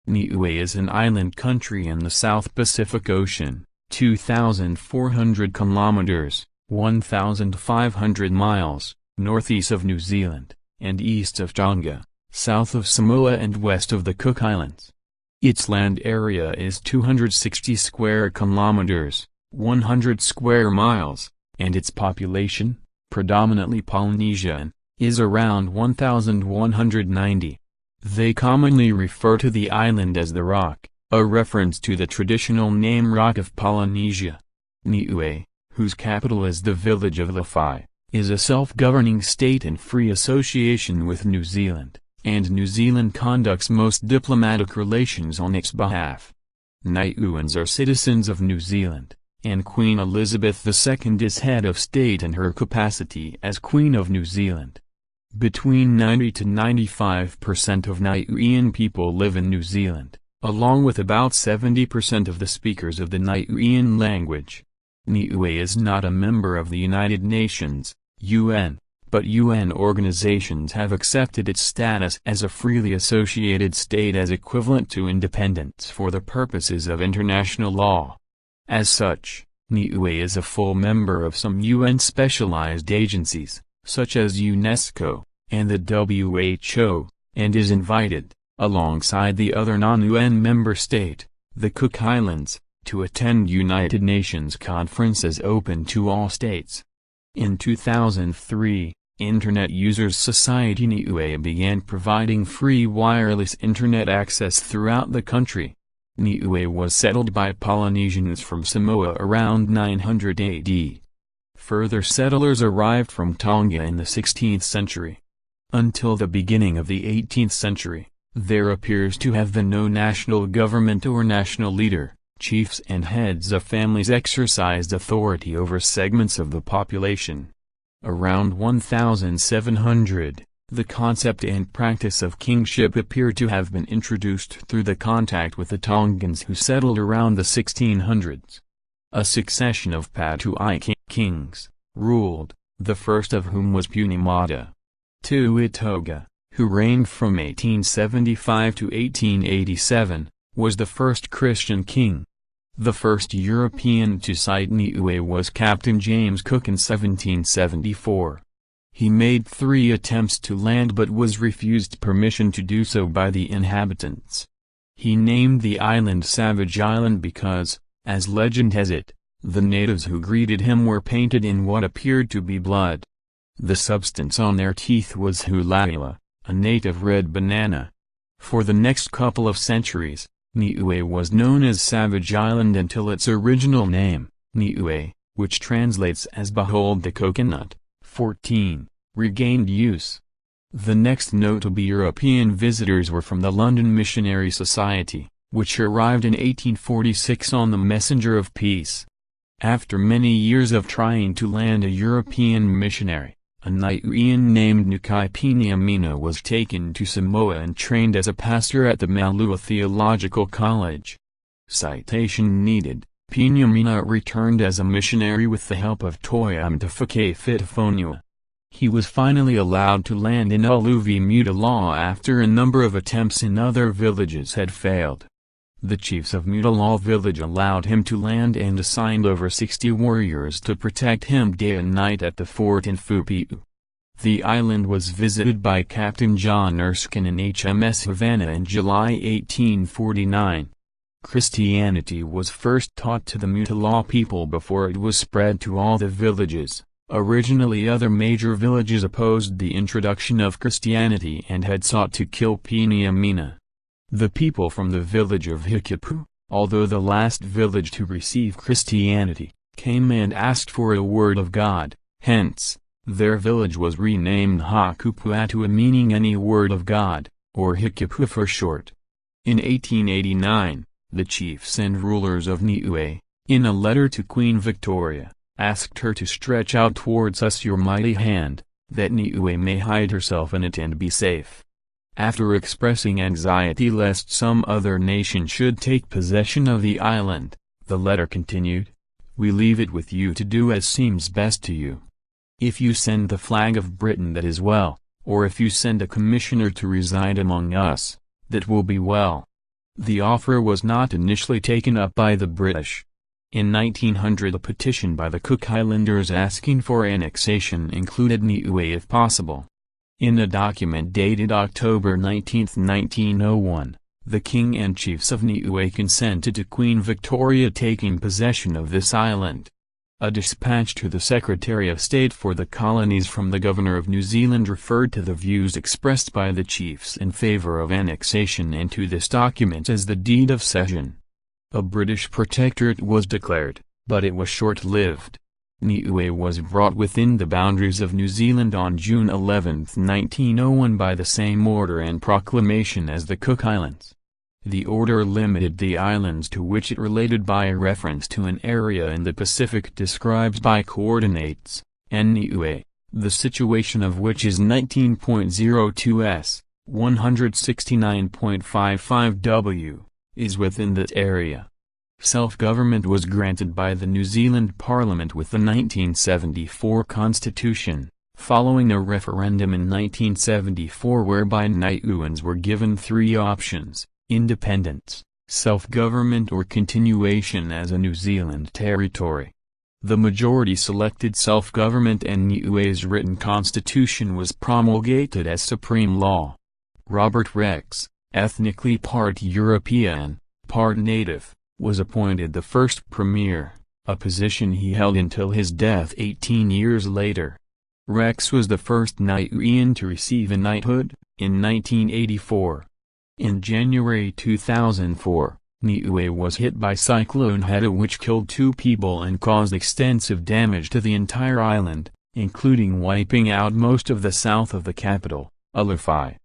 Niue is an island country in the South Pacific Ocean, 2,400 kilometers, 1,500 miles, northeast of New Zealand, and east of Tonga, south of Samoa and west of the Cook Islands. Its land area is 260 square kilometers, 100 square miles, and its population, predominantly Polynesian, is around 1,190. They commonly refer to the island as the Rock, a reference to the traditional name Rock of Polynesia. Niue, whose capital is the village of Lafai, is a self-governing state in free association with New Zealand, and New Zealand conducts most diplomatic relations on its behalf. Niueans are citizens of New Zealand, and Queen Elizabeth II is head of state in her capacity as Queen of New Zealand. Between 90 to 95% of Niuean people live in New Zealand, along with about 70% of the speakers of the Niuean language. Niue is not a member of the United Nations, UN, but UN organizations have accepted its status as a freely associated state as equivalent to independence for the purposes of international law. As such, Niue is a full member of some UN specialized agencies, such as UNESCO, and the WHO, and is invited, alongside the other non-UN member state, the Cook Islands, to attend United Nations conferences open to all states. In 2003, Internet Users Society Niue began providing free wireless Internet access throughout the country. Niue was settled by Polynesians from Samoa around 900 AD. Further settlers arrived from Tonga in the 16th century. Until the beginning of the 18th century, there appears to have been no national government or national leader. Chiefs and heads of families exercised authority over segments of the population. Around 1700, the concept and practice of kingship appear to have been introduced through the contact with the Tongans who settled around the 1600s. A succession of Patuai kings ruled, the first of whom was Punimata. Tuitoga, who reigned from 1875 to 1887, was the first Christian king. The first European to sight Niue was Captain James Cook in 1774. He made 3 attempts to land but was refused permission to do so by the inhabitants. He named the island Savage Island because, as legend has it, the natives who greeted him were painted in what appeared to be blood. The substance on their teeth was hulaila, a native red banana. For the next couple of centuries, Niue was known as Savage Island until its original name, Niue, which translates as Behold the Coconut, 14, regained use. The next notable European visitors were from the London Missionary Society, which arrived in 1846 on the Messenger of Peace. After many years of trying to land a European missionary, a Niuean named Nukai Piniamina was taken to Samoa and trained as a pastor at the Malua Theological College. Citation needed, Piniamina returned as a missionary with the help of Toyam Tafake Fitafonua. He was finally allowed to land in Uluvi Mutalaw after a number of attempts in other villages had failed. The chiefs of Mutalaw village allowed him to land and assigned over 60 warriors to protect him day and night at the fort in Fupiu. The island was visited by Captain John Erskine in HMS Havana in July 1849. Christianity was first taught to the Mutalaw people before it was spread to all the villages. Originally other major villages opposed the introduction of Christianity and had sought to kill Piniamina. The people from the village of Hikipu, although the last village to receive Christianity, came and asked for a word of God, hence, their village was renamed Hakupuatua, meaning any word of God, or Hikipu for short. In 1889, the chiefs and rulers of Niue, in a letter to Queen Victoria, asked her to stretch out towards us your mighty hand, that Niue may hide herself in it and be safe. After expressing anxiety lest some other nation should take possession of the island, the letter continued, "We leave it with you to do as seems best to you, If you send the flag of Britain, that is well, or if you send a commissioner to reside among us, that will be well." The offer was not initially taken up by the British. In 1900 a petition by the Cook Islanders asking for annexation included Niue if possible. In a document dated October 19, 1901, the king and chiefs of Niue consented to Queen Victoria taking possession of this island. A dispatch to the Secretary of State for the Colonies from the Governor of New Zealand referred to the views expressed by the chiefs in favor of annexation into this document as the Deed of Cession. A British protectorate was declared, but it was short-lived. Niue was brought within the boundaries of New Zealand on June 11, 1901 by the same order and proclamation as the Cook Islands. The order limited the islands to which it related by a reference to an area in the Pacific described by coordinates, and Niue, the situation of which is 19.02 s, 169.55 w, is within that area. Self-government was granted by the New Zealand Parliament with the 1974 Constitution, following a referendum in 1974 whereby Niueans were given three options: independence, self-government or continuation as a New Zealand territory. The majority selected self-government and Niue's written constitution was promulgated as supreme law. Robert Rex, ethnically part European, part native, was appointed the first premier, a position he held until his death 18 years later. Rex was the first Niuean to receive a knighthood, in 1984. In January 2004, Niue was hit by Cyclone Heta, which killed 2 people and caused extensive damage to the entire island, including wiping out most of the south of the capital, Alofi.